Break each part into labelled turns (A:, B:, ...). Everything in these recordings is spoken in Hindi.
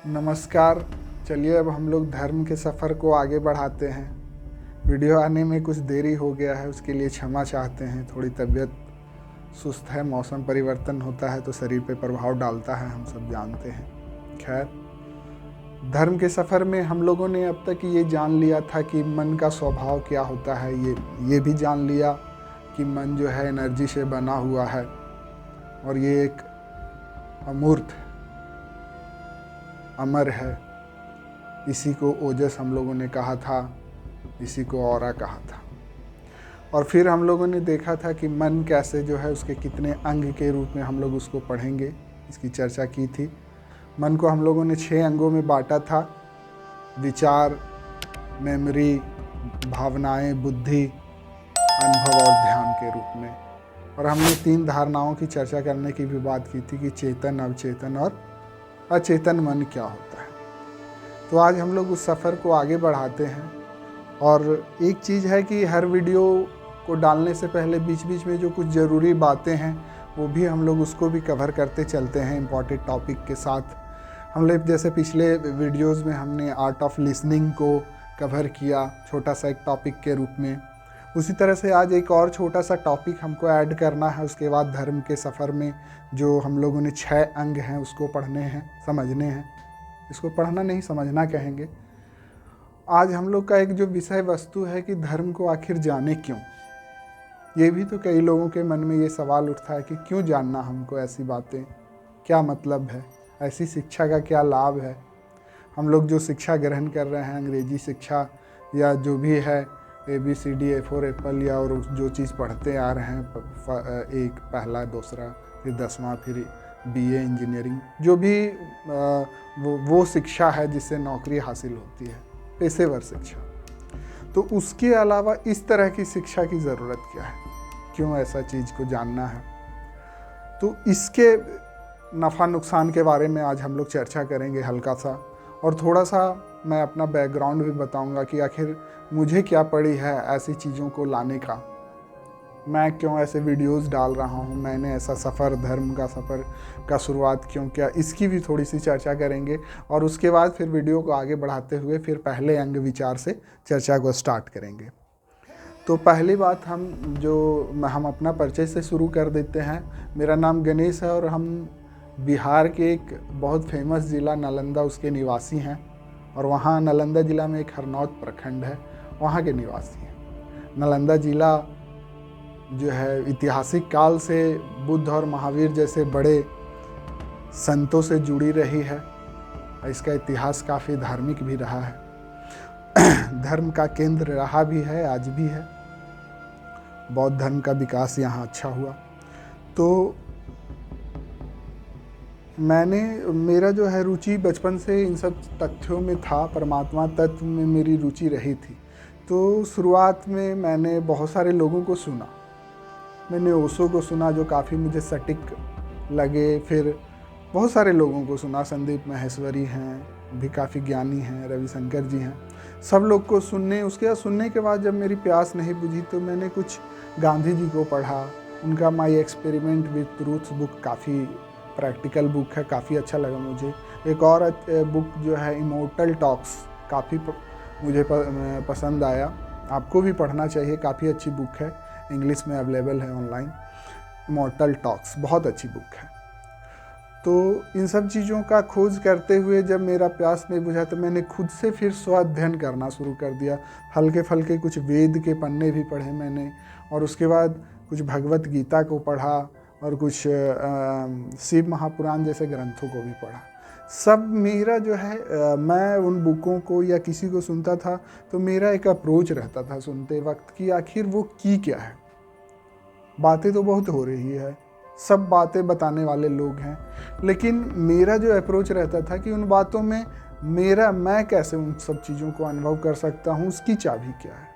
A: नमस्कार। चलिए अब हम लोग धर्म के सफ़र को आगे बढ़ाते हैं। वीडियो आने में कुछ देरी हो गया है, उसके लिए क्षमा चाहते हैं। थोड़ी तबीयत सुस्त है, मौसम परिवर्तन होता है तो शरीर पे प्रभाव डालता है, हम सब जानते हैं। खैर, धर्म के सफ़र में हम लोगों ने अब तक ये जान लिया था कि मन का स्वभाव क्या होता है। ये भी जान लिया कि मन जो है एनर्जी से बना हुआ है और ये एक अमूर्त अमर है। इसी को ओजस हम लोगों ने कहा था, इसी को ऑरा कहा था। और फिर हम लोगों ने देखा था कि मन कैसे जो है उसके कितने अंग के रूप में हम लोग उसको पढ़ेंगे, इसकी चर्चा की थी। मन को हम लोगों ने 6 अंगों में बांटा था: विचार, मेमोरी, भावनाएं, बुद्धि, अनुभव और ध्यान के रूप में। और हमने 3 धारणाओं की चर्चा करने की भी बात की थी कि चेतन, अवचेतन और अचेतन मन क्या होता है। तो आज हम लोग उस सफ़र को आगे बढ़ाते हैं। और एक चीज़ है कि हर वीडियो को डालने से पहले बीच बीच में जो कुछ ज़रूरी बातें हैं वो भी हम लोग उसको भी कवर करते चलते हैं इम्पॉर्टेंट टॉपिक के साथ। हम लोग जैसे पिछले वीडियोस में हमने आर्ट ऑफ लिसनिंग को कवर किया छोटा सा एक टॉपिक के रूप में, उसी तरह से आज एक और छोटा सा टॉपिक हमको ऐड करना है। उसके बाद धर्म के सफ़र में जो हम लोगों ने 6 अंग हैं उसको पढ़ने हैं, समझने हैं। इसको पढ़ना नहीं, समझना कहेंगे। आज हम लोग का एक जो विषय वस्तु है कि धर्म को आखिर जाने क्यों। ये भी तो कई लोगों के मन में ये सवाल उठता है कि क्यों जानना हमको ऐसी बातें, क्या मतलब है, ऐसी शिक्षा का क्या लाभ है। हम लोग जो शिक्षा ग्रहण कर रहे हैं, अंग्रेजी शिक्षा या जो भी है, ABCD, A for एप्पल, या और जो चीज़ पढ़ते आ रहे हैं, एक पहला, दूसरा, फिर 10वां, फिर BA इंजीनियरिंग, जो भी वो शिक्षा है जिससे नौकरी हासिल होती है, पेशेवर शिक्षा। तो उसके अलावा इस तरह की शिक्षा की ज़रूरत क्या है, क्यों ऐसा चीज़ को जानना है। तो इसके नफ़ा नुकसान के बारे में आज हम लोग चर्चा करेंगे हल्का सा। और थोड़ा सा मैं अपना बैकग्राउंड भी बताऊंगा कि आखिर मुझे क्या पड़ी है ऐसी चीज़ों को लाने का, मैं क्यों ऐसे वीडियोस डाल रहा हूँ, मैंने ऐसा सफ़र, धर्म का सफ़र का शुरुआत क्यों किया, इसकी भी थोड़ी सी चर्चा करेंगे। और उसके बाद फिर वीडियो को आगे बढ़ाते हुए फिर पहले अंग विचार से चर्चा को स्टार्ट करेंगे। तो पहली बात हम अपना परिचय से शुरू कर देते हैं। मेरा नाम गणेश है और हम बिहार के एक बहुत फेमस ज़िला नालंदा उसके निवासी हैं। और वहाँ नालंदा ज़िला में एक हरनौत प्रखंड है, वहाँ के निवासी हैं। नालंदा ज़िला जो है ऐतिहासिक काल से बुद्ध और महावीर जैसे बड़े संतों से जुड़ी रही है। इसका इतिहास काफ़ी धार्मिक भी रहा है, धर्म का केंद्र रहा भी है, आज भी है। बौद्ध धर्म का विकास यहाँ अच्छा हुआ। तो मेरा जो है रुचि बचपन से इन सब तथ्यों में था, परमात्मा तत्व में मेरी रुचि रही थी। तो शुरुआत में मैंने बहुत सारे लोगों को सुना। मैंने ओशो को सुना जो काफ़ी मुझे सटीक लगे, फिर बहुत सारे लोगों को सुना, संदीप माहेश्वरी हैं, भी काफ़ी ज्ञानी हैं, रविशंकर जी हैं, सब लोग को सुनने के बाद जब मेरी प्यास नहीं बुझी तो मैंने कुछ गांधी जी को पढ़ा। उनका my experiment with truth book काफ़ी प्रैक्टिकल बुक है, काफ़ी अच्छा लगा मुझे। एक और बुक जो है इमोर्टल टॉक्स, काफ़ी मुझे पसंद आया, आपको भी पढ़ना चाहिए, काफ़ी अच्छी बुक है, इंग्लिश में अवेलेबल है ऑनलाइन। इमोर्टल टॉक्स बहुत अच्छी बुक है। तो इन सब चीज़ों का खोज करते हुए जब मेरा प्यास नहीं बुझा तो मैंने खुद से फिर स्वाध्ययन करना शुरू कर दिया। हल्के फल्के कुछ वेद के पन्ने भी पढ़े मैंने, और उसके बाद कुछ भगवत गीता को पढ़ा और कुछ शिव महापुराण जैसे ग्रंथों को भी पढ़ा। सब मेरा जो है मैं उन बुकों को या किसी को सुनता था तो मेरा एक अप्रोच रहता था सुनते वक्त कि आखिर वो की क्या है। बातें तो बहुत हो रही है, सब बातें बताने वाले लोग हैं, लेकिन मेरा जो अप्रोच रहता था कि उन बातों में मैं कैसे उन सब चीज़ों को अनुभव कर सकता हूँ, उसकी चाबी क्या है।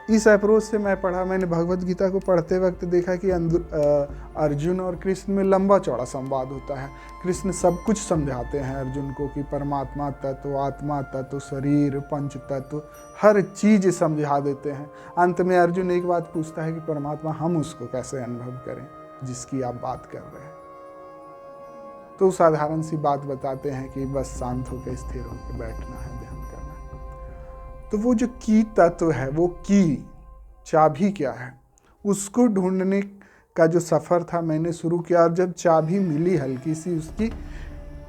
A: इस अप्रोच से मैं पढ़ा। मैंने भगवत गीता को पढ़ते वक्त देखा कि अर्जुन और कृष्ण में लंबा चौड़ा संवाद होता है। कृष्ण सब कुछ समझाते हैं अर्जुन को कि परमात्मा तत्व, आत्मा तत्व, शरीर, पंच तत्व, हर चीज़ समझा देते हैं। अंत में अर्जुन एक बात पूछता है कि परमात्मा हम उसको कैसे अनुभव करें जिसकी आप बात कर रहे हैं। तो साधारण सी बात बताते हैं कि बस शांत होकर स्थिर होकर बैठना है, ध्यान करना है। तो वो जो की तत्व है, वो की चाबी क्या है, उसको ढूंढने का जो सफ़र था मैंने शुरू किया। और जब चाबी मिली हल्की सी उसकी,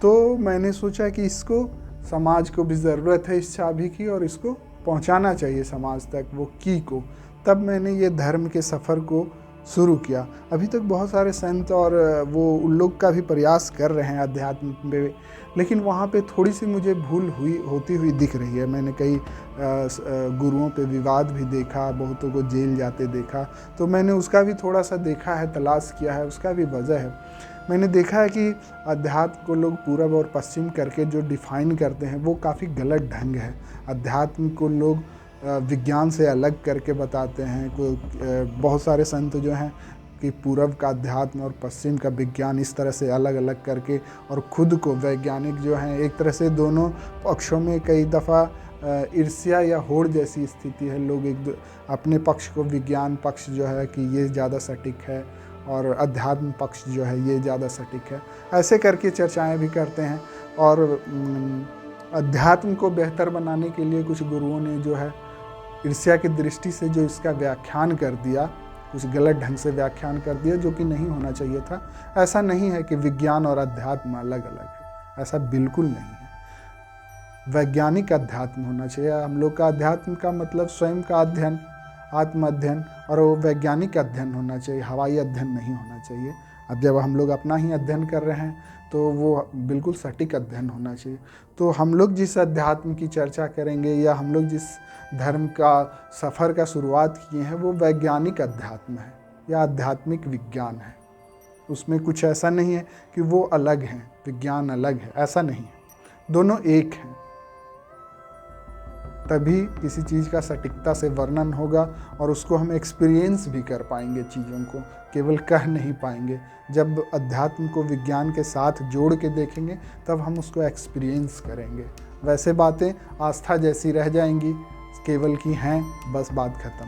A: तो मैंने सोचा कि इसको समाज को भी ज़रूरत है इस चाबी की, और इसको पहुंचाना चाहिए समाज तक वो की को। तब मैंने ये धर्म के सफ़र को शुरू किया। अभी तक बहुत सारे संत और वो उन लोग का भी प्रयास कर रहे हैं अध्यात्म में, लेकिन वहाँ पे थोड़ी सी मुझे भूल होती हुई दिख रही है। मैंने कई गुरुओं पे विवाद भी देखा, बहुतों को जेल जाते देखा, तो मैंने उसका भी थोड़ा सा देखा है, तलाश किया है, उसका भी वजह है। मैंने देखा है कि अध्यात्म को लोग पूरब और पश्चिम करके जो डिफ़ाइन करते हैं वो काफ़ी गलत ढंग है। अध्यात्म को लोग विज्ञान से अलग करके बताते हैं। बहुत सारे संत जो हैं कि पूरब का अध्यात्म और पश्चिम का विज्ञान इस तरह से अलग अलग करके, और खुद को वैज्ञानिक जो हैं, एक तरह से दोनों पक्षों में कई दफ़ा ईर्ष्या या होड़ जैसी स्थिति है। लोग अपने पक्ष को, विज्ञान पक्ष जो है कि ये ज़्यादा सटीक है, और अध्यात्म पक्ष जो है ये ज़्यादा सटीक है, ऐसे करके चर्चाएं भी करते हैं। और अध्यात्म को बेहतर बनाने के लिए कुछ गुरुओं ने जो है ईर्ष्या की दृष्टि से जो इसका व्याख्यान कर दिया, कुछ गलत ढंग से व्याख्यान कर दिया, जो कि नहीं होना चाहिए था। ऐसा नहीं है कि विज्ञान और अध्यात्म अलग अलग है, ऐसा बिल्कुल नहीं है। वैज्ञानिक अध्यात्म होना चाहिए। हम लोग का अध्यात्म का मतलब स्वयं का अध्ययन, आत्म अध्ययन, और वो वैज्ञानिक अध्ययन होना चाहिए, हवाई अध्ययन नहीं होना चाहिए। अब जब हम लोग अपना ही अध्ययन कर रहे हैं तो वो बिल्कुल सटीक अध्ययन होना चाहिए। तो हम लोग जिस अध्यात्म की चर्चा करेंगे, या हम लोग जिस धर्म का सफ़र का शुरुआत किए हैं, वो वैज्ञानिक अध्यात्म है या आध्यात्मिक विज्ञान है। उसमें कुछ ऐसा नहीं है कि वो अलग हैं, विज्ञान अलग है, ऐसा नहीं है। दोनों एक हैं। तभी किसी चीज़ का सटीकता से वर्णन होगा, और उसको हम एक्सपीरियंस भी कर पाएंगे, चीज़ों को केवल कह नहीं पाएंगे। जब अध्यात्म को विज्ञान के साथ जोड़ के देखेंगे तब हम उसको एक्सपीरियंस करेंगे। वैसे बातें आस्था जैसी रह जाएंगी, केवल की हैं, बस बात ख़त्म।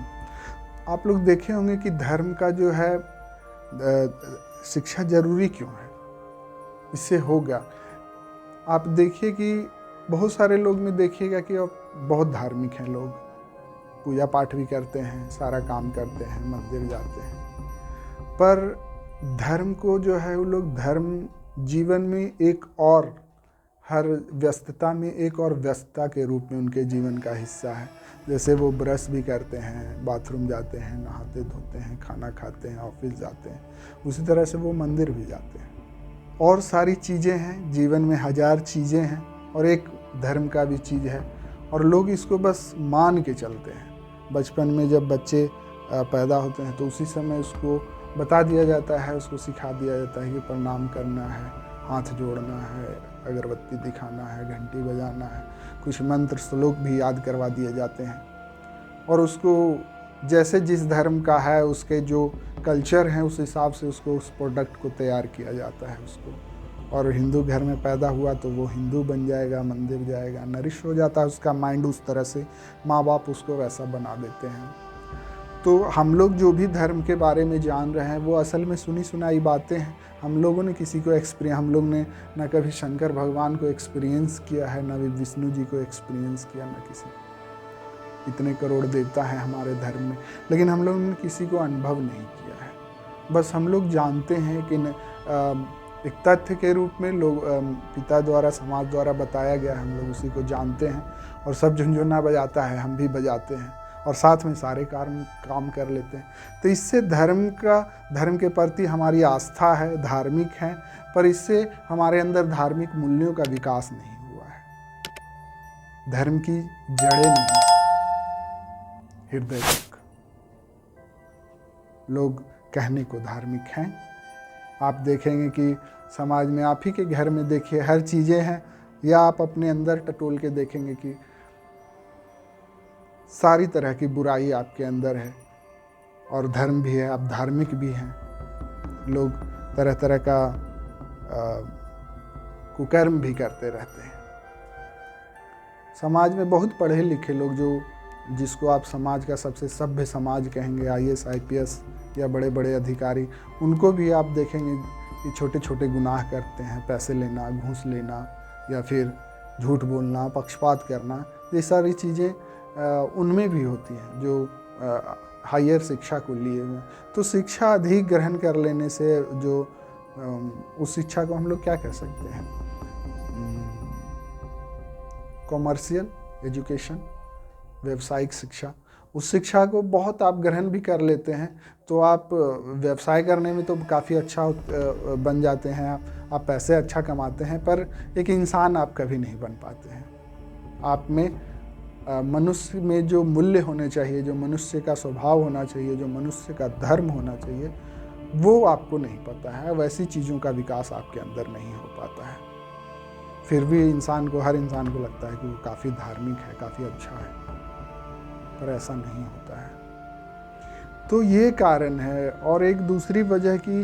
A: आप लोग देखे होंगे कि धर्म का जो है शिक्षा जरूरी क्यों है, इससे होगा। आप देखिए कि बहुत सारे लोग में देखिएगा कि अब बहुत धार्मिक हैं लोग, पूजा पाठ भी करते हैं, सारा काम करते हैं, मंदिर जाते हैं, पर धर्म को जो है वो लोग धर्म जीवन में एक और, हर व्यस्तता में एक और व्यस्तता के रूप में उनके जीवन का हिस्सा है। जैसे वो ब्रश भी करते हैं, बाथरूम जाते हैं, नहाते धोते हैं, खाना खाते हैं, ऑफिस जाते हैं, उसी तरह से वो मंदिर भी जाते हैं। और सारी चीज़ें हैं, जीवन में हज़ार चीज़ें हैं, और एक धर्म का भी चीज़ है, और लोग इसको बस मान के चलते हैं। बचपन में जब बच्चे पैदा होते हैं तो उसी समय उसको बता दिया जाता है, उसको सिखा दिया जाता है कि प्रणाम करना है, हाथ जोड़ना है, अगरबत्ती दिखाना है, घंटी बजाना है, कुछ मंत्र श्लोक भी याद करवा दिए जाते हैं। और उसको जैसे जिस धर्म का है, उसके जो कल्चर हैं, उस हिसाब से उसको उस प्रोडक्ट को तैयार किया जाता है उसको। और हिंदू घर में पैदा हुआ तो वो हिंदू बन जाएगा, मंदिर जाएगा, नरिश हो जाता है उसका माइंड उस तरह से, माँ बाप उसको वैसा बना देते हैं। तो हम लोग जो भी धर्म के बारे में जान रहे हैं वो असल में सुनी सुनाई बातें हैं। हम लोगों ने किसी को हम लोग ने ना कभी शंकर भगवान को एक्सपीरियंस किया है, ना विष्णु जी को एक्सपीरियंस किया, ना किसी। इतने करोड़ देवता हैं हमारे धर्म में, लेकिन हम लोगों ने किसी को अनुभव नहीं किया है। बस हम लोग जानते हैं कि एक तथ्य के रूप में लोग पिता द्वारा, समाज द्वारा बताया गया है, हम लोग उसी को जानते हैं। और सब झुनझुना बजाता है, हम भी बजाते हैं, और साथ में सारे काम कर लेते हैं। तो इससे धर्म के प्रति हमारी आस्था है, धार्मिक है, पर इससे हमारे अंदर धार्मिक मूल्यों का विकास नहीं हुआ है। धर्म की जड़ें नहीं, हृदय तक। लोग कहने को धार्मिक हैं। आप देखेंगे कि समाज में, आप ही के घर में देखिए, हर चीज़ें हैं, या आप अपने अंदर टटोल के देखेंगे कि सारी तरह की बुराई आपके अंदर है, और धर्म भी है, आप धार्मिक भी हैं। लोग तरह तरह का कुकर्म भी करते रहते हैं। समाज में बहुत पढ़े लिखे लोग, जिसको आप समाज का सबसे सभ्य समाज कहेंगे, IAS IPS या बड़े बड़े अधिकारी, उनको भी आप देखेंगे ये छोटे छोटे गुनाह करते हैं, पैसे लेना, घूस लेना या फिर झूठ बोलना, पक्षपात करना, ये सारी चीज़ें उनमें भी होती हैं जो हायर शिक्षा को लिए हुए। तो शिक्षा अधिक ग्रहण कर लेने से जो उस शिक्षा को हम लोग क्या कह सकते हैं, कॉमर्शियल एजुकेशन, व्यावसायिक शिक्षा, उस शिक्षा को बहुत आप ग्रहण भी कर लेते हैं तो आप व्यवसाय करने में तो काफ़ी अच्छा बन जाते हैं, आप पैसे अच्छा कमाते हैं, पर एक इंसान आप कभी नहीं बन पाते हैं। आप में मनुष्य में जो मूल्य होने चाहिए, जो मनुष्य का स्वभाव होना चाहिए, जो मनुष्य का धर्म होना चाहिए, वो आपको नहीं पता है। वैसी चीज़ों का विकास आपके अंदर नहीं हो पाता है। फिर भी हर इंसान को लगता है कि वो काफ़ी धार्मिक है, काफ़ी अच्छा है, पर ऐसा नहीं होता है। तो ये कारण है। और एक दूसरी वजह की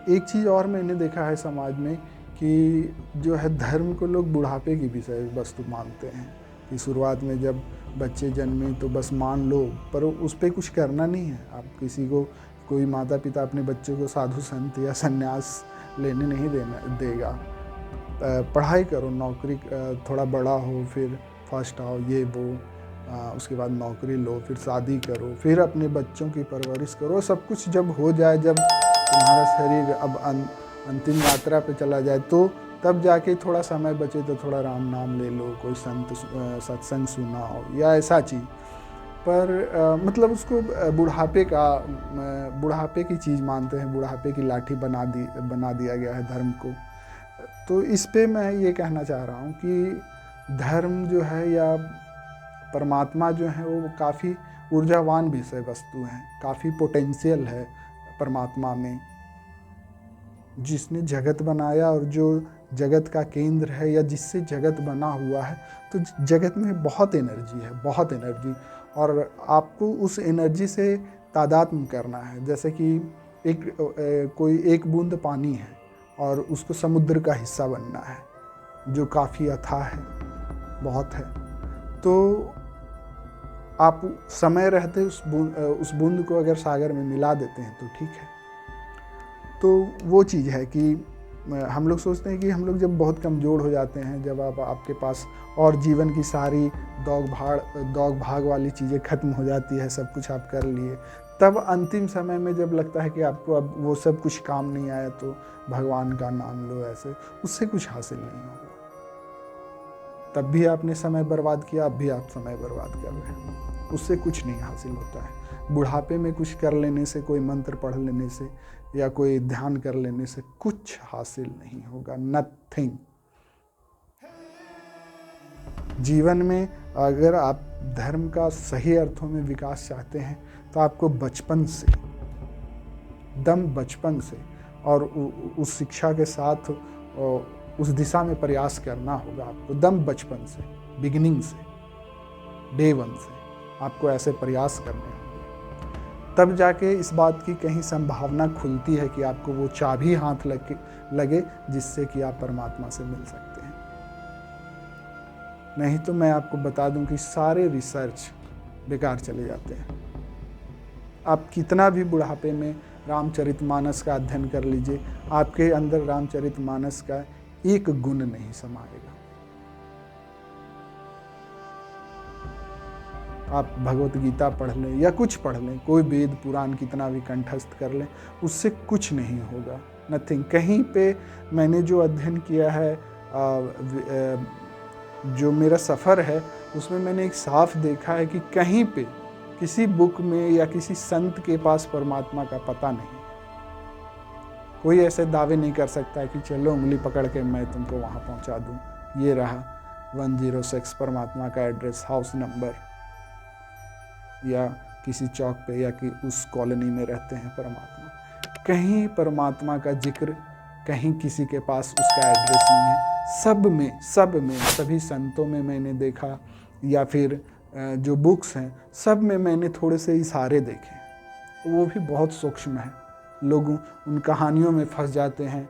A: एक चीज़ और मैंने देखा है समाज में कि जो है धर्म को लोग बुढ़ापे की विषय वस्तु मानते हैं कि शुरुआत में जब बच्चे जन्मे तो बस मान लो, पर उस पर कुछ करना नहीं है। आप किसी को, कोई माता पिता अपने बच्चों को साधु संत या सन्यास लेने नहीं देगा। पढ़ाई करो, नौकरी थोड़ा बड़ा हो, फिर फर्स्ट आओ, ये वो, उसके बाद नौकरी लो, फिर शादी करो, फिर अपने बच्चों की परवरिश करो। सब कुछ जब हो जाए, जब तुम्हारा शरीर अब अंतिम यात्रा पे चला जाए, तो तब जाके थोड़ा समय बचे तो थोड़ा राम नाम ले लो, कोई संत सत्संग सुना हो या ऐसा चीज़। पर मतलब उसको बुढ़ापे की चीज़ मानते हैं, बुढ़ापे की लाठी बना दिया गया है धर्म को। तो इस पे मैं ये कहना चाह रहा हूँ कि धर्म जो है या परमात्मा जो है वो काफ़ी ऊर्जावान विषय वस्तु हैं, काफ़ी पोटेंशियल है परमात्मा में। जिसने जगत बनाया और जो जगत का केंद्र है या जिससे जगत बना हुआ है, तो जगत में बहुत एनर्जी है, बहुत एनर्जी। और आपको उस एनर्जी से तादात्म्य करना है। जैसे कि कोई एक बूंद पानी है और उसको समुद्र का हिस्सा बनना है जो काफ़ी अथाह है, बहुत है। तो आप समय रहते उस बूंद को अगर सागर में मिला देते हैं तो ठीक है। तो वो चीज़ है कि हम लोग सोचते हैं कि हम लोग जब बहुत कमज़ोर हो जाते हैं, जब आपके पास और जीवन की सारी दौग भाग वाली चीज़ें ख़त्म हो जाती है, सब कुछ आप कर लिए, तब अंतिम समय में जब लगता है कि आपको अब वो सब कुछ काम नहीं आया, तो भगवान का नाम लो, ऐसे उससे कुछ हासिल नहीं होगा। तब भी आपने समय बर्बाद किया, अब भी आप समय बर्बाद कर रहे हैं, उससे कुछ नहीं हासिल होता है। बुढ़ापे में कुछ कर लेने से, कोई मंत्र पढ़ लेने से या कोई ध्यान कर लेने से कुछ हासिल नहीं होगा, नथिंग। जीवन में अगर आप धर्म का सही अर्थों में विकास चाहते हैं तो आपको बचपन से और उस शिक्षा के साथ उस दिशा में प्रयास करना होगा। आपको बचपन से, बिगिनिंग से, डे 1 से आपको ऐसे प्रयास करने होंगे। तब जाके इस बात की कहीं संभावना खुलती है कि आपको वो चाबी हाथ लगे जिससे कि आप परमात्मा से मिल सकते हैं। नहीं तो मैं आपको बता दूं कि सारे रिसर्च बेकार चले जाते हैं। आप कितना भी बुढ़ापे में रामचरितमानस का अध्ययन कर लीजिए, आपके अंदर रामचरितमानस का एक गुण नहीं समाएगा। आप भगवत गीता पढ़ लें या कुछ पढ़ लें, कोई वेद पुराण कितना भी कंठस्थ कर लें, उससे कुछ नहीं होगा, नथिंग। कहीं पे मैंने जो अध्ययन किया है, जो मेरा सफ़र है, उसमें मैंने एक साफ देखा है कि कहीं पे किसी बुक में या किसी संत के पास परमात्मा का पता नहीं। कोई ऐसे दावे नहीं कर सकता है कि चलो उंगली पकड़ के मैं तुमको वहाँ पहुँचा दूँ, ये रहा 106 परमात्मा का एड्रेस, हाउस नंबर, या किसी चौक पे या कि उस कॉलोनी में रहते हैं परमात्मा। कहीं परमात्मा का जिक्र, कहीं किसी के पास उसका एड्रेस नहीं है। सब में सभी संतों में मैंने देखा, या फिर जो बुक्स हैं सब में मैंने थोड़े से इशारे देखे, वो भी बहुत सूक्ष्म है। लोग उन कहानियों में फंस जाते हैं,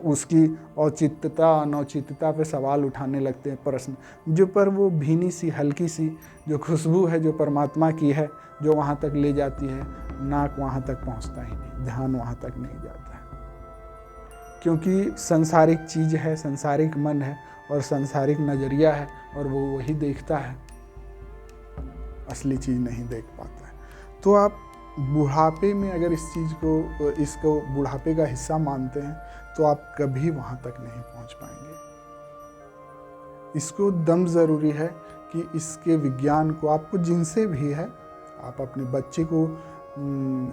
A: उसकी औचित्यता अनौचित्यता पे सवाल उठाने लगते हैं, प्रश्न जो पर वो भीनी सी हल्की सी जो खुशबू है जो परमात्मा की है, जो वहाँ तक ले जाती है, नाक वहाँ तक पहुँचता ही नहीं, ध्यान वहाँ तक नहीं जाता है। क्योंकि संसारिक चीज़ है, संसारिक मन है और संसारिक नज़रिया है, और वो वही देखता है, असली चीज़ नहीं देख पाता है। तो आप बुढ़ापे में अगर इस चीज़ को, इसको बुढ़ापे का हिस्सा मानते हैं, तो आप कभी वहाँ तक नहीं पहुँच पाएंगे। इसको दम ज़रूरी है कि इसके विज्ञान को आपको जिनसे भी है, आप अपने बच्चे को,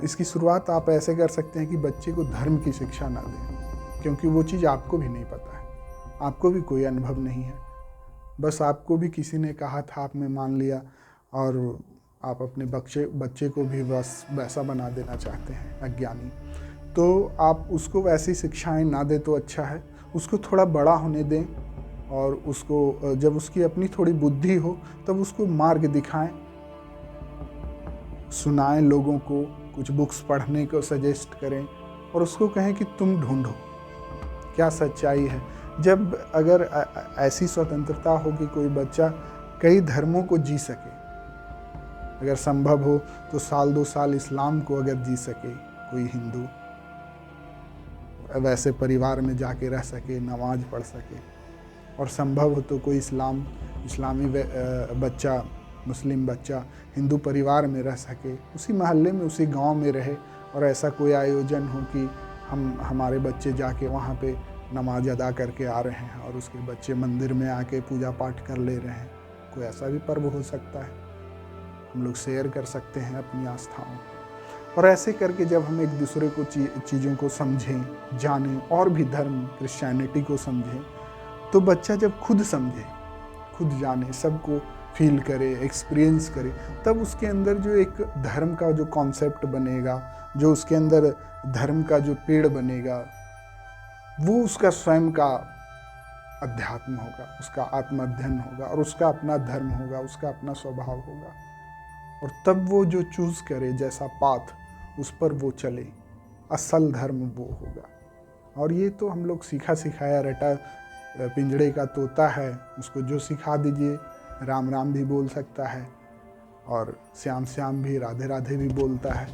A: इसकी शुरुआत आप ऐसे कर सकते हैं कि बच्चे को धर्म की शिक्षा ना दें, क्योंकि वो चीज़ आपको भी नहीं पता है, आपको भी कोई अनुभव नहीं है। बस आपको भी किसी ने कहा था, आपने मान लिया, और आप अपने बच्चे को भी बस वैसा बना देना चाहते हैं, अज्ञानी। तो आप उसको वैसी शिक्षाएं ना दें तो अच्छा है। उसको थोड़ा बड़ा होने दें, और उसको जब उसकी अपनी थोड़ी बुद्धि हो तब उसको मार्ग दिखाएं, सुनाएं लोगों को, कुछ बुक्स पढ़ने को सजेस्ट करें, और उसको कहें कि तुम ढूंढो क्या सच्चाई है। जब अगर ऐसी स्वतंत्रता हो कि कोई बच्चा कई धर्मों को जी सके, अगर संभव हो तो साल 2 साल इस्लाम को अगर जी सके कोई हिंदू, वैसे परिवार में जाके रह सके, नमाज पढ़ सके, और संभव हो तो कोई इस्लामी बच्चा, मुस्लिम बच्चा हिंदू परिवार में रह सके, उसी मोहल्ले में, उसी गांव में रहे, और ऐसा कोई आयोजन हो कि हमारे बच्चे जाके वहाँ पे नमाज अदा करके आ रहे हैं, और उसके बच्चे मंदिर में आके पूजा पाठ कर ले रहे हैं। कोई ऐसा भी पर्व हो सकता है, हम लोग शेयर कर सकते हैं अपनी आस्थाओं। और ऐसे करके जब हम एक दूसरे को चीज़ों को समझें, जानें, और भी धर्म क्रिश्चियनिटी को समझें, तो बच्चा जब खुद समझे, खुद जाने, सबको फील करे, एक्सपीरियंस करे, तब उसके अंदर जो एक धर्म का जो कॉन्सेप्ट बनेगा, जो उसके अंदर धर्म का जो पेड़ बनेगा, वो उसका स्वयं का अध्यात्म होगा, उसका आत्म अध्ययन होगा, और उसका अपना धर्म होगा, उसका अपना स्वभाव होगा। और तब वो जो चूज़ करे, जैसा पाथ, उस पर वो चले, असल धर्म वो होगा। और ये तो हम लोग सीखा सिखाया रटा पिंजड़े का तोता है, उसको जो सिखा दीजिए, राम राम भी बोल सकता है, और श्याम श्याम भी, राधे राधे भी बोलता है,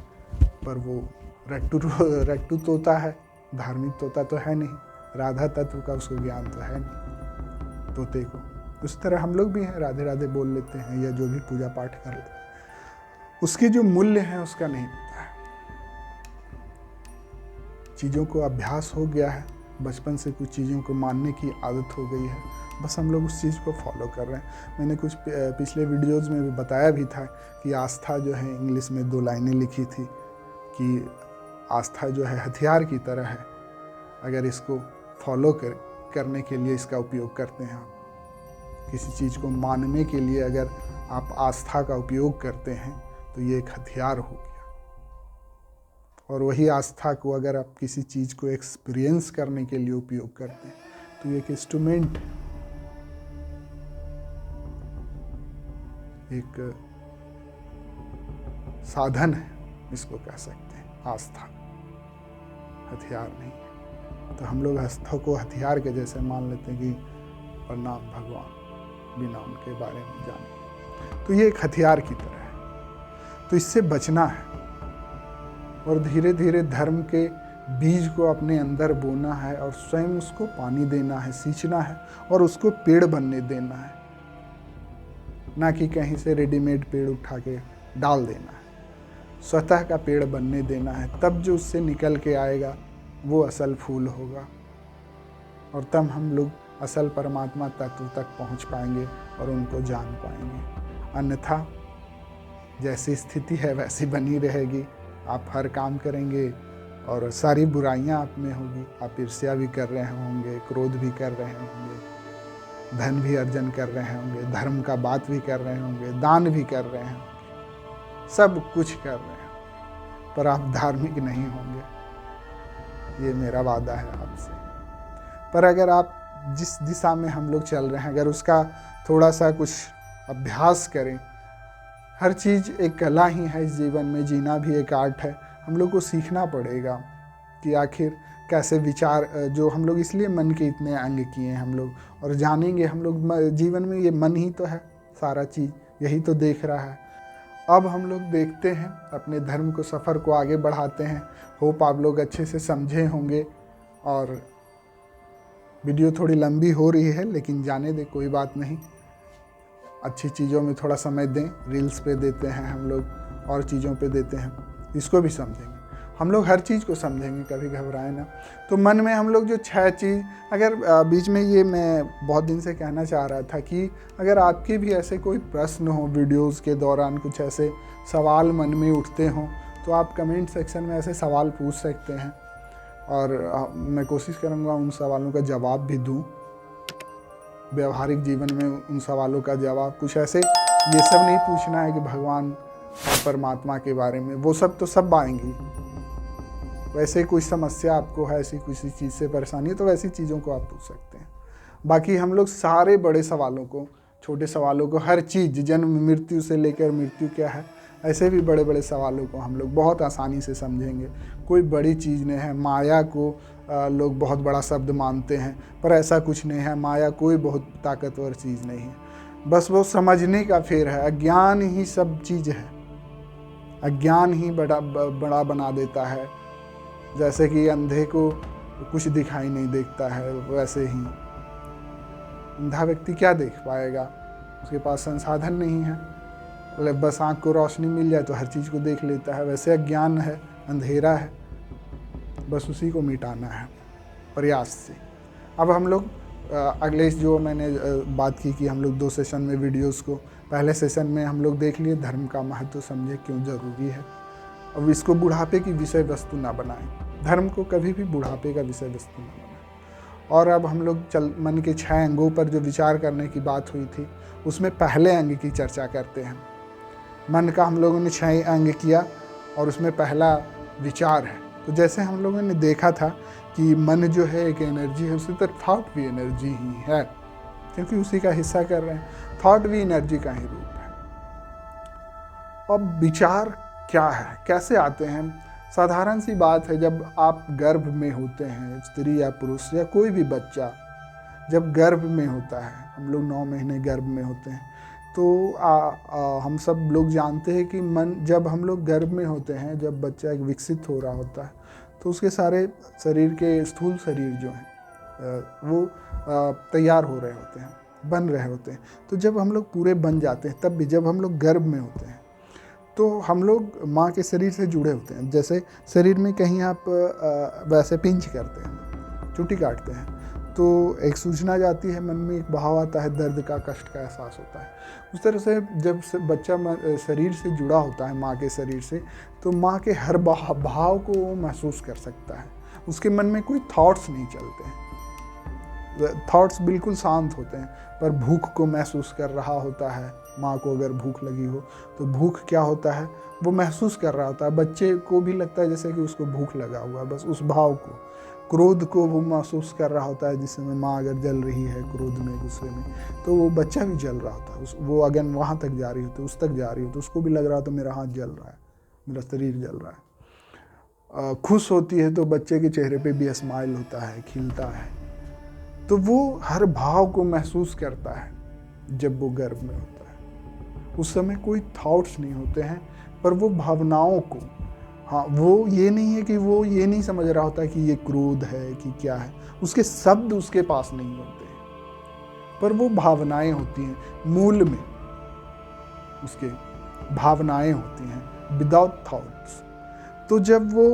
A: पर वो रट्टू तोता है, धार्मिक तोता तो है नहीं, राधा तत्व का उसको ज्ञान तो है नहीं तोते को। उस तरह हम लोग भी हैं, राधे राधे बोल लेते हैं, या जो भी पूजा पाठ कर लेते हैं, उसके जो मूल्य हैं उसका नहीं पता है। चीज़ों को अभ्यास हो गया है, बचपन से कुछ चीज़ों को मानने की आदत हो गई है, बस हम लोग उस चीज़ को फॉलो कर रहे हैं। मैंने कुछ पिछले वीडियोज़ में भी बताया भी था कि आस्था जो है, इंग्लिश में 2 लाइनें लिखी थी कि आस्था जो है हथियार की तरह है, अगर इसको फॉलो करने के लिए इसका उपयोग करते हैं आप, किसी चीज़ को मानने के लिए अगर आप आस्था का उपयोग करते हैं, तो ये एक हथियार हो गया। और वही आस्था को अगर आप किसी चीज़ को एक्सपीरियंस करने के लिए उपयोग करते हैं, तो ये एक इंस्ट्रूमेंट, एक साधन है, इसको कह सकते हैं। आस्था हथियार नहीं है। तो हम लोग आस्था को हथियार के जैसे मान लेते हैं कि प्रणाम भगवान, बिना उनके बारे में जाने, तो ये एक हथियार की तरह है। तो इससे बचना है, और धीरे धीरे धर्म के बीज को अपने अंदर बोना है, और स्वयं उसको पानी देना है, सींचना है, और उसको पेड़ बनने देना है, ना कि कहीं से रेडीमेड पेड़ उठा के डाल देना है। स्वतः का पेड़ बनने देना है, तब जो उससे निकल के आएगा वो असल फूल होगा, और तब हम लोग असल परमात्मा तत्व तक पहुंच पाएंगे और उनको जान पाएंगे। अन्यथा जैसी स्थिति है वैसी बनी रहेगी। आप हर काम करेंगे और सारी बुराइयां आप में होगी। आप ईर्ष्या भी कर रहे होंगे, क्रोध भी कर रहे होंगे, धन भी अर्जन कर रहे होंगे, धर्म का बात भी कर रहे होंगे, दान भी कर रहे होंगे, सब कुछ कर रहे हैं, पर आप धार्मिक नहीं होंगे, ये मेरा वादा है आपसे। पर अगर आप जिस दिशा में हम लोग चल रहे हैं, अगर उसका थोड़ा सा कुछ अभ्यास करें, हर चीज़ एक कला ही है इस जीवन में, जीना भी एक आर्ट है। हम लोग को सीखना पड़ेगा कि आखिर कैसे विचार, जो हम लोग इसलिए मन के इतने अंग किए हैं हम लोग, और जानेंगे हम लोग जीवन में ये मन ही तो है, सारा चीज़ यही तो देख रहा है। अब हम लोग देखते हैं, अपने धर्म को, सफ़र को आगे बढ़ाते हैं। होप आप लोग अच्छे से समझे होंगे और वीडियो थोड़ी लंबी हो रही है, लेकिन जाने दे, कोई बात नहीं। अच्छी चीज़ों में थोड़ा समय दें। रील्स पे देते हैं हम लोग और चीज़ों पे देते हैं, इसको भी समझेंगे। हम लोग हर चीज़ को समझेंगे, कभी घबराए ना। तो मन में हम लोग जो 6 चीज़, अगर बीच में ये मैं बहुत दिन से कहना चाह रहा था कि अगर आपके भी ऐसे कोई प्रश्न हो वीडियोज़ के दौरान, कुछ ऐसे सवाल मन में उठते हों, तो आप कमेंट सेक्शन में ऐसे सवाल पूछ सकते हैं और मैं कोशिश करूँगा उन सवालों का जवाब भी दूँ। व्यवहारिक जीवन में उन सवालों का जवाब, कुछ ऐसे ये सब नहीं पूछना है कि भगवान और परमात्मा के बारे में, वो सब तो सब आएंगी। वैसे कोई समस्या आपको है, ऐसी किसी चीज़ से परेशानी है, तो वैसी चीज़ों को आप पूछ सकते हैं। बाकी हम लोग सारे बड़े सवालों को, छोटे सवालों को, हर चीज़, जन्म मृत्यु से लेकर मृत्यु क्या है, ऐसे भी बड़े बड़े सवालों को हम लोग बहुत आसानी से समझेंगे। कोई बड़ी चीज़ नहीं है। माया को लोग बहुत बड़ा शब्द मानते हैं, पर ऐसा कुछ नहीं है। माया कोई बहुत ताकतवर चीज़ नहीं है, बस वो समझने का फेर है। अज्ञान ही सब चीज़ है, अज्ञान ही बड़ा बना देता है। जैसे कि अंधे को कुछ दिखाई नहीं देता है, वैसे ही अंधा व्यक्ति क्या देख पाएगा, उसके पास संसाधन नहीं है। बस आँख को रोशनी मिल जाए तो हर चीज़ को देख लेता है। वैसे अज्ञान है, अंधेरा है, बस उसी को मिटाना है प्रयास से। अब हम लोग अगले जो मैंने बात की कि हम लोग 2 सेशन में वीडियोस को, पहले सेशन में हम लोग देख लिए धर्म का महत्व समझे क्यों ज़रूरी है। अब इसको बुढ़ापे की विषय वस्तु ना बनाएं, धर्म को कभी भी बुढ़ापे का विषय वस्तु ना बनाएं। और अब हम लोग मन के 6 अंगों पर जो विचार करने की बात हुई थी, उसमें पहले अंग की चर्चा करते हैं। मन का हम लोगों ने 6 अंग किया और उसमें पहला विचार है। तो जैसे हम लोगों ने देखा था कि मन जो है एक एनर्जी है, उसी तरह थॉट भी एनर्जी ही है, क्योंकि उसी का हिस्सा कर रहे हैं। थॉट भी एनर्जी का ही रूप है। अब विचार क्या है, कैसे आते हैं? साधारण सी बात है, जब आप गर्भ में होते हैं, स्त्री या पुरुष या कोई भी बच्चा जब गर्भ में होता है, हम लोग 9 महीने गर्भ में होते हैं, तो हम सब लोग जानते हैं कि मन, जब हम लोग गर्भ में होते हैं, जब बच्चा एक विकसित हो रहा होता है, तो उसके सारे शरीर के स्थूल शरीर जो हैं वो तैयार हो रहे होते हैं, बन रहे होते हैं। तो जब हम लोग पूरे बन जाते हैं, तब भी जब हम लोग गर्भ में होते हैं, तो हम लोग माँ के शरीर से जुड़े होते हैं। जैसे शरीर में कहीं आप वैसे पिंच करते हैं, चुटी काटते हैं, तो एक सूचना जाती है, मन में एक भाव आता है, दर्द का, कष्ट का एहसास होता है। उस तरह से जब बच्चा शरीर से जुड़ा होता है माँ के शरीर से, तो माँ के हर भाव को वो महसूस कर सकता है। उसके मन में कोई थॉट्स नहीं चलते हैं, थॉट्स बिल्कुल शांत होते हैं, पर भूख को महसूस कर रहा होता है। माँ को अगर भूख लगी हो तो भूख क्या होता है, वो महसूस कर रहा होता है। बच्चे को भी लगता है जैसे कि उसको भूख लगा हुआ है, बस उस भाव को। क्रोध को वो महसूस कर रहा होता है, जिसमें माँ अगर जल रही है क्रोध में, गुस्से में, तो वो बच्चा भी जल रहा होता है। वो अगर वहाँ तक जा रही हो, तो उस तक जा रही हो, तो उसको भी लग रहा होता है मेरा हाथ जल रहा है, मेरा शरीर जल रहा है। खुश होती है तो बच्चे के चेहरे पे भी स्माइल होता है, खिलता है। तो वो हर भाव को महसूस करता है जब वो गर्भ में होता है। उस समय कोई थॉट्स नहीं होते हैं, पर वो भावनाओं को, हाँ, वो ये नहीं है कि वो ये नहीं समझ रहा होता कि ये क्रोध है कि क्या है, उसके शब्द उसके पास नहीं होते हैं, पर वो भावनाएं होती हैं, मूल में उसके भावनाएं होती हैं, विदाउट थॉट्स। तो जब वो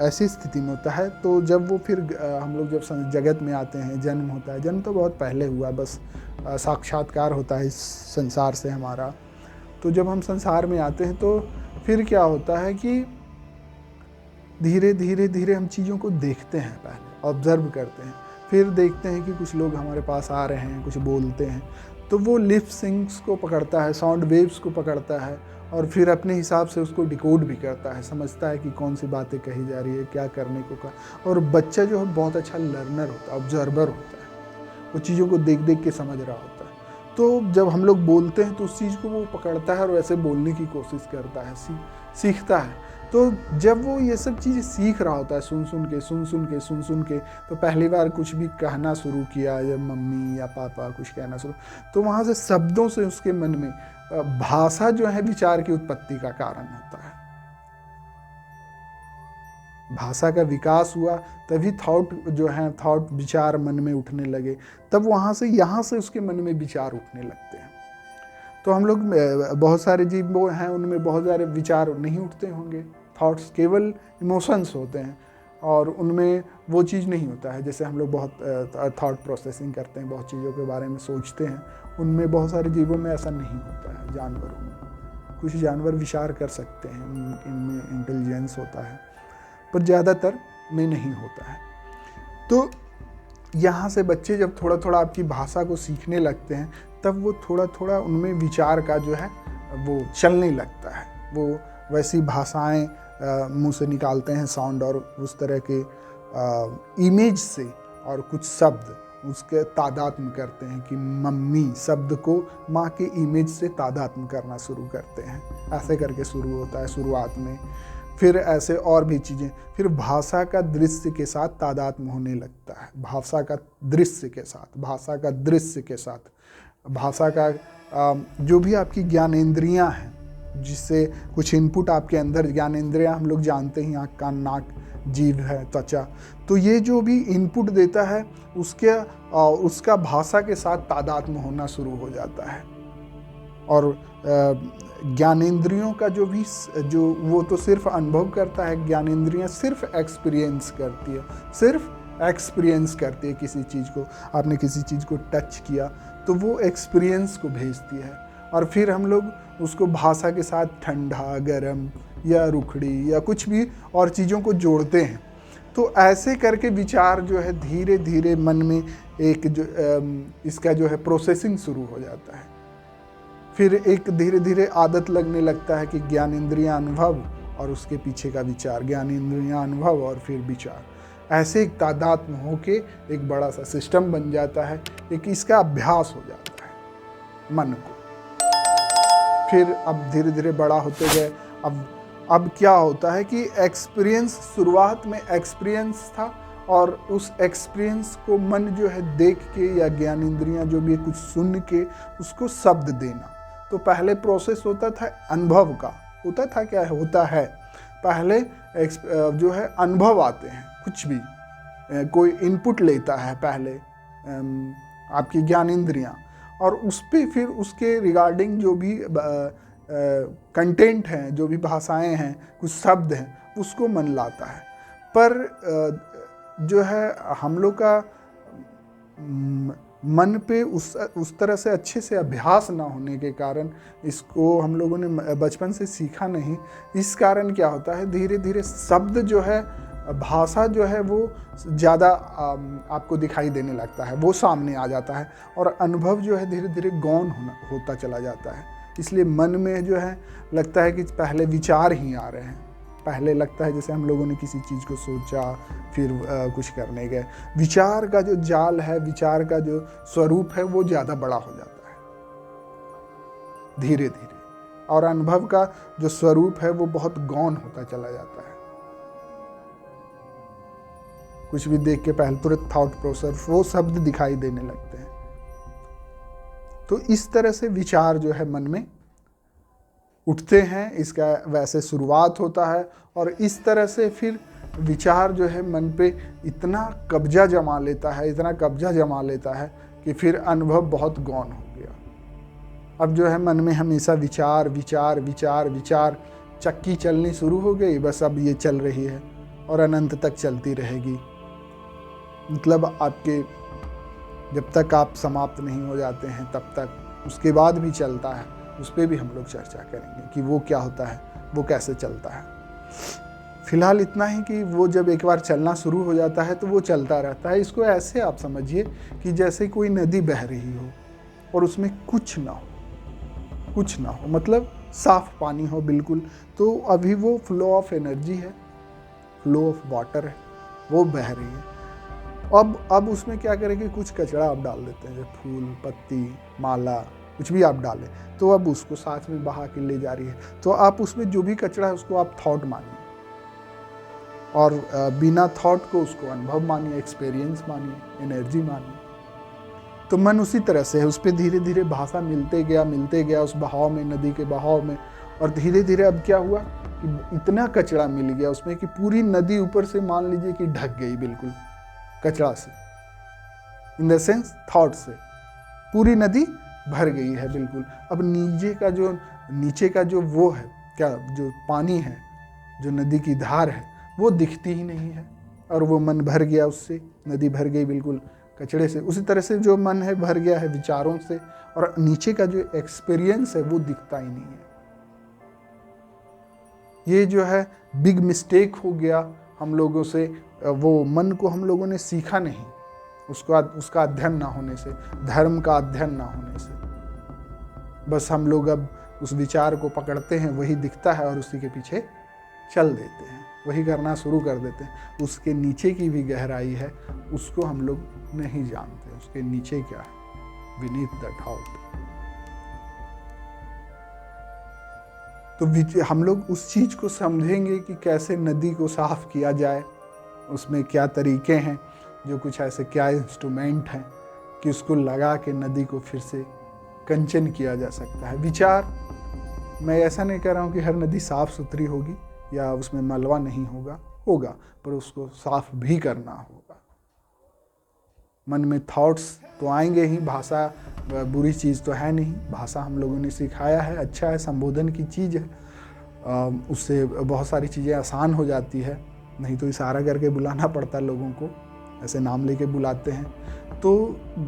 A: ऐसी स्थिति में होता है, तो जब वो फिर हम लोग जब जगत में आते हैं, जन्म होता है, जन्म तो बहुत पहले हुआ, बस साक्षात्कार होता है इस संसार से हमारा। तो जब हम संसार में आते हैं, तो फिर क्या होता है कि धीरे धीरे धीरे हम चीज़ों को देखते हैं, पहले ऑब्जर्व करते हैं, फिर देखते हैं कि कुछ लोग हमारे पास आ रहे हैं, कुछ बोलते हैं, तो वो लिप सिंक्स को पकड़ता है, साउंड वेव्स को पकड़ता है, और फिर अपने हिसाब से उसको डिकोड भी करता है, समझता है कि कौन सी बातें कही जा रही है, क्या करने को कहा। और बच्चा जो है बहुत अच्छा लर्नर होता है, ऑब्जर्वर होता है, वो चीज़ों को देख देख के समझ रहा होता है। तो जब हम लोग बोलते हैं तो उस चीज़ को वो पकड़ता है और वैसे बोलने की कोशिश करता है, सीखता है। तो जब वो ये सब चीज़ें सीख रहा होता है, सुन सुन के, तो पहली बार कुछ भी कहना शुरू किया, या मम्मी या पापा कुछ कहना शुरू, तो वहाँ से शब्दों से उसके मन में भाषा जो है विचार की उत्पत्ति का कारण होता है। भाषा का विकास हुआ तभी थॉट जो है, थॉट विचार मन में उठने लगे, तब वहाँ से यहाँ से उसके मन में विचार उठने लगते हैं। तो हम लोग बहुत सारे जीव वो हैं, उनमें बहुत सारे विचार नहीं उठते होंगे, थॉट्स केवल इमोशंस होते हैं और उनमें वो चीज़ नहीं होता है। जैसे हम लोग बहुत थॉट प्रोसेसिंग करते हैं, बहुत चीज़ों के बारे में सोचते हैं, उनमें बहुत सारे जीवों में ऐसा नहीं होता है। जानवरों में कुछ जानवर विचार कर सकते हैं, इनमें इंटेलिजेंस होता है, पर ज़्यादातर में नहीं होता है। तो यहाँ से बच्चे जब थोड़ा थोड़ा आपकी भाषा को सीखने लगते हैं, तब वो थोड़ा थोड़ा उनमें विचार का जो है वो चलने लगता है। वो वैसी भाषाएं मुंह से निकालते हैं साउंड, और उस तरह के इमेज से और कुछ शब्द उसके तादात्म्य करते हैं कि मम्मी शब्द को माँ के इमेज से तादात्म्य करना शुरू करते हैं। ऐसे करके शुरू होता है शुरुआत में। फिर ऐसे और भी चीज़ें, फिर भाषा का दृश्य के साथ तादात्म्य होने लगता है। भाषा का दृश्य के साथ, भाषा का दृश्य के साथ, भाषा का जो भी आपकी ज्ञानेंद्रियां हैं, जिससे कुछ इनपुट आपके अंदर, ज्ञानेंद्रियां हम लोग जानते हैं, आँख कान नाक जीभ है त्वचा, तो ये जो भी इनपुट देता है उसका भाषा के साथ तादात्म्य होना शुरू हो जाता है। और ज्ञानेंद्रियों का जो वो तो सिर्फ अनुभव करता है, ज्ञानेंद्रियां सिर्फ एक्सपीरियंस करती है, सिर्फ एक्सपीरियंस करती है किसी चीज़ को। आपने किसी चीज़ को टच किया तो वो एक्सपीरियंस को भेजती है, और फिर हम लोग उसको भाषा के साथ ठंडा, गर्म या रुखड़ी या कुछ भी और चीज़ों को जोड़ते हैं। तो ऐसे करके विचार जो है धीरे धीरे मन में एक जो इसका जो है प्रोसेसिंग शुरू हो जाता है। फिर एक धीरे धीरे आदत लगने लगता है कि ज्ञानेंद्रियां अनुभव और उसके पीछे का विचार, ज्ञानेंद्रियां अनुभव और फिर विचार, ऐसे एक तादात्म्य होके एक बड़ा सा सिस्टम बन जाता है। एक इसका अभ्यास हो जाता है मन को। फिर अब धीरे धीरे बड़ा होते गए। अब क्या होता है कि एक्सपीरियंस, शुरुआत में एक्सपीरियंस था, और उस एक्सपीरियंस को मन जो है देख के या ज्ञानेंद्रियां जो भी कुछ सुन के उसको शब्द देना। तो पहले प्रोसेस होता था अनुभव का, होता था क्या होता है, पहले जो है अनुभव आते हैं। कुछ भी कोई इनपुट लेता है पहले आपकी ज्ञानेंद्रियां, और उस पर फिर उसके रिगार्डिंग जो भी कंटेंट हैं, जो भी भाषाएं हैं, कुछ शब्द हैं, उसको मन लाता है। पर जो है हम लोग का मन पे उस तरह से अच्छे से अभ्यास ना होने के कारण इसको हम लोगों ने बचपन से सीखा नहीं। इस कारण क्या होता है, धीरे धीरे शब्द जो है, भाषा जो है वो ज़्यादा आपको दिखाई देने लगता है, वो सामने आ जाता है, और अनुभव जो है धीरे धीरे गौण होता चला जाता है। इसलिए मन में जो है लगता है कि पहले विचार ही आ रहे हैं। पहले लगता है जैसे हम लोगों ने किसी चीज़ को सोचा, फिर कुछ करने गए। विचार का जो जाल है, विचार का जो स्वरूप है, वो ज़्यादा बड़ा हो जाता है धीरे धीरे, और अनुभव का जो स्वरूप है वो बहुत गौण होता चला जाता है। कुछ भी देख के पहले तुरंत थॉट प्रोसेस, वो शब्द दिखाई देने लगते हैं। तो इस तरह से विचार जो है मन में उठते हैं, इसका वैसे शुरुआत होता है, और इस तरह से फिर विचार जो है मन पे इतना कब्जा जमा लेता है, इतना कब्जा जमा लेता है कि फिर अनुभव बहुत गौण हो गया। अब जो है मन में हमेशा विचार विचार विचार विचार, चक्की चलनी शुरू हो गई, बस अब ये चल रही है और अनंत तक चलती रहेगी। मतलब आपके जब तक आप समाप्त नहीं हो जाते हैं तब तक, उसके बाद भी चलता है। उस पर भी हम लोग चर्चा करेंगे कि वो क्या होता है, वो कैसे चलता है। फिलहाल इतना ही कि वो जब एक बार चलना शुरू हो जाता है तो वो चलता रहता है। इसको ऐसे आप समझिए कि जैसे कोई नदी बह रही हो और उसमें कुछ ना हो, मतलब साफ पानी हो बिल्कुल, तो अभी वो फ्लो ऑफ एनर्जी है, फ्लो ऑफ वाटर है, वो बह रही है। अब उसमें क्या करेंगे, कुछ कचरा आप डाल देते हैं, जैसे फूल, पत्ती, माला, कुछ भी आप डालें, तो अब उसको साथ में बहा के ले जा रही है। तो आप उसमें जो भी कचरा है उसको आप थॉट मानिए, और बिना थॉट को उसको अनुभव मानिए, एक्सपीरियंस मानिए, एनर्जी मानिए। तो मन उसी तरह से है, उस पर धीरे धीरे भाषा मिलते गया उस बहाव में, नदी के बहाव में। और धीरे धीरे अब क्या हुआ कि इतना कचरा मिल गया उसमें कि पूरी नदी ऊपर से मान लीजिए कि ढक गई बिल्कुल कचरा से, इन द सेंस थॉट से पूरी नदी भर गई है बिल्कुल। अब नीचे का जो वो है क्या, जो पानी है, जो नदी की धार है, वो दिखती ही नहीं है, और वो मन भर गया उससे, नदी भर गई बिल्कुल कचड़े से। उसी तरह से जो मन है भर गया है विचारों से, और नीचे का जो एक्सपीरियंस है वो दिखता ही नहीं है। ये जो है बिग मिस्टेक हो गया हम लोगों से, वो मन को हम लोगों ने सीखा नहीं, उसका अध्ययन ना होने से, धर्म का अध्ययन ना होने से। बस हम लोग अब उस विचार को पकड़ते हैं, वही दिखता है और उसी के पीछे चल देते हैं, वही करना शुरू कर देते हैं। उसके नीचे की भी गहराई है, उसको हम लोग नहीं जानते, उसके नीचे क्या है, बीनीथ द थॉट। तो हम लोग उस चीज को समझेंगे कि कैसे नदी को साफ किया जाए, उसमें क्या तरीके हैं, जो कुछ ऐसे क्या इंस्ट्रूमेंट हैं कि उसको लगा के नदी को फिर से कंचन किया जा सकता है। विचार, मैं ऐसा नहीं कह रहा हूँ कि हर नदी साफ सुथरी होगी या उसमें मलबा नहीं होगा, पर उसको साफ भी करना होगा। मन में थॉट्स तो आएंगे ही, भाषा बुरी चीज़ तो है नहीं, भाषा हम लोगों ने सिखाया है, अच्छा है, संबोधन की चीज़ है, उससे बहुत सारी चीज़ें आसान हो जाती है। नहीं तो इशारा करके बुलाना पड़ता है लोगों को, ऐसे नाम लेके बुलाते हैं। तो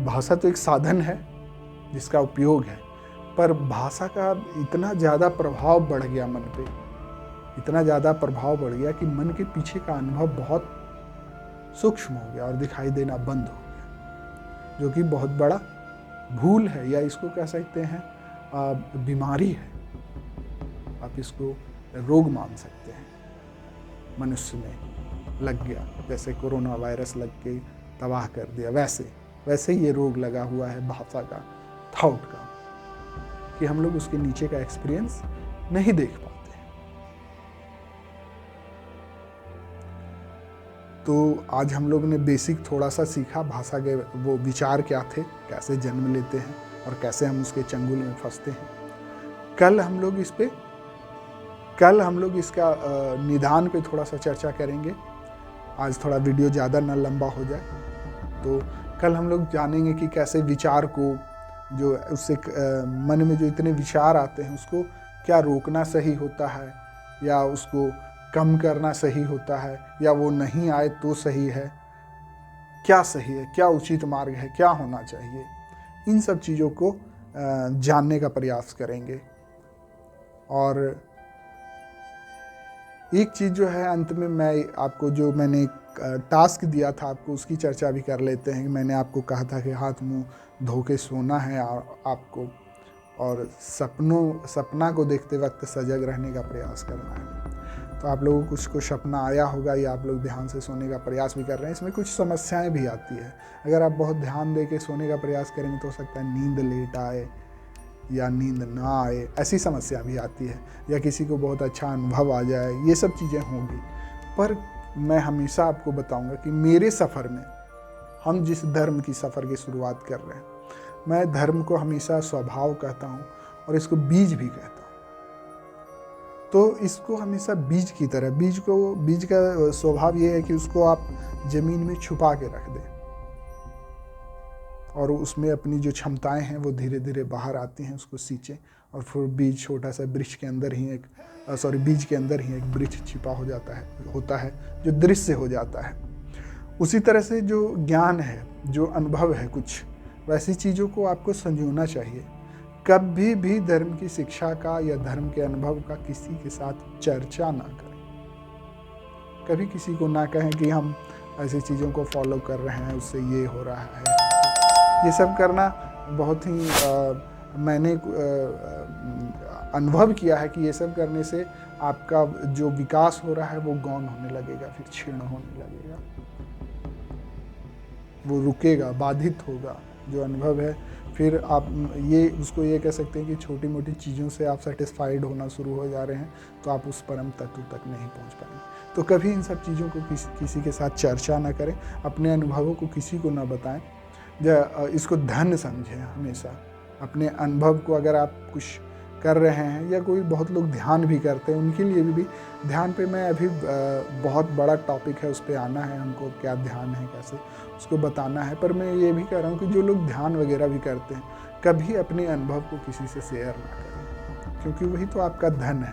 A: भाषा तो एक साधन है जिसका उपयोग है, पर भाषा का इतना ज़्यादा प्रभाव बढ़ गया मन पे, इतना ज़्यादा प्रभाव बढ़ गया कि मन के पीछे का अनुभव बहुत सूक्ष्म हो गया और दिखाई देना बंद हो गया, जो कि बहुत बड़ा भूल है, या इसको कह सकते हैं बीमारी है। आप इसको रोग मान सकते हैं। मनुष्य में लग गया, जैसे कोरोना वायरस लग के तबाह कर दिया, वैसे ये रोग लगा हुआ है भाषा का, थॉट का, कि हम लोग उसके नीचे का एक्सपीरियंस नहीं देख पाते। तो आज हम लोग ने बेसिक थोड़ा सा सीखा, भाषा के वो विचार क्या थे, कैसे जन्म लेते हैं और कैसे हम उसके चंगुल में फंसते हैं। कल हम लोग इसका निदान पे थोड़ा सा चर्चा करेंगे। आज थोड़ा वीडियो ज़्यादा ना लंबा हो जाए, तो कल हम लोग जानेंगे कि कैसे विचार को, जो उससे मन में जो इतने विचार आते हैं, उसको क्या रोकना सही होता है, या उसको कम करना सही होता है, या वो नहीं आए तो सही है, क्या सही है, क्या उचित मार्ग है, क्या होना चाहिए। इन सब चीज़ों को जानने का प्रयास करेंगे। और एक चीज़ जो है अंत में, मैं आपको जो मैंने टास्क दिया था आपको, उसकी चर्चा भी कर लेते हैं। मैंने आपको कहा था कि हाथ मुंह धो के सोना है आपको, और सपना को देखते वक्त सजग रहने का प्रयास करना है। तो आप लोगों को कुछ सपना आया होगा, या आप लोग ध्यान से सोने का प्रयास भी कर रहे हैं। इसमें कुछ समस्याएं भी आती है। अगर आप बहुत ध्यान दे के सोने का प्रयास करेंगे तो हो सकता है नींद लेट आए या नींद ना आए, ऐसी समस्या भी आती है, या किसी को बहुत अच्छा अनुभव आ जाए, ये सब चीज़ें होंगी। पर मैं हमेशा आपको बताऊंगा कि मेरे सफ़र में, हम जिस धर्म की सफ़र की शुरुआत कर रहे हैं, मैं धर्म को हमेशा स्वभाव कहता हूँ और इसको बीज भी कहता हूँ। तो इसको हमेशा बीज की तरह, बीज का स्वभाव ये है कि उसको आप ज़मीन में छुपा के रख दें, और उसमें अपनी जो क्षमताएं हैं वो धीरे धीरे बाहर आती हैं, उसको सींचें, और फिर बीज छोटा सा वृक्ष के अंदर ही बीज के अंदर ही एक वृक्ष छिपा होता है जो दृश्य हो जाता है। उसी तरह से जो ज्ञान है, जो अनुभव है, कुछ वैसी चीज़ों को आपको संजोना चाहिए। कभी भी धर्म की शिक्षा का या धर्म के अनुभव का किसी के साथ चर्चा ना करें। कभी किसी को ना कहें कि हम ऐसी चीज़ों को फॉलो कर रहे हैं, उससे ये हो रहा है। ये सब करना बहुत ही मैंने अनुभव किया है कि ये सब करने से आपका जो विकास हो रहा है वो गौण होने लगेगा, फिर क्षीण होने लगेगा, वो रुकेगा, बाधित होगा जो अनुभव है। फिर आप उसको ये कह सकते हैं कि छोटी मोटी चीज़ों से आप सेटिस्फाइड होना शुरू हो जा रहे हैं, तो आप उस परम तत्व तक नहीं पहुंच पाएंगे। तो कभी इन सब चीज़ों को किसी के साथ चर्चा ना करें, अपने अनुभवों को किसी को ना बताएं। इसको धन समझें हमेशा। अपने अनुभव को अगर आप कुछ कर रहे हैं या कोई बहुत लोग ध्यान भी करते हैं, उनके लिए भी ध्यान पे मैं अभी बहुत बड़ा टॉपिक है, उस पर आना है हमको, क्या ध्यान है कैसे उसको बताना है। पर मैं ये भी कह रहा हूँ कि जो लोग ध्यान वगैरह भी करते हैं, कभी अपने अनुभव को किसी से शेयर ना करें, क्योंकि वही तो आपका धन है।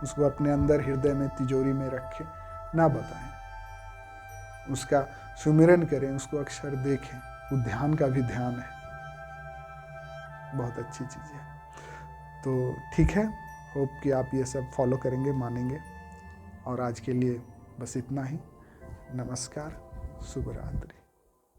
A: उसको अपने अंदर हृदय में तिजोरी में रखें, ना बताएं, उसका सुमिरन करें, उसको अक्षर देखें। वो ध्यान का भी ध्यान है, बहुत अच्छी चीज़ है। तो ठीक है, होप कि आप ये सब फॉलो करेंगे, मानेंगे। और आज के लिए बस इतना ही। नमस्कार, शुभ रात्रि।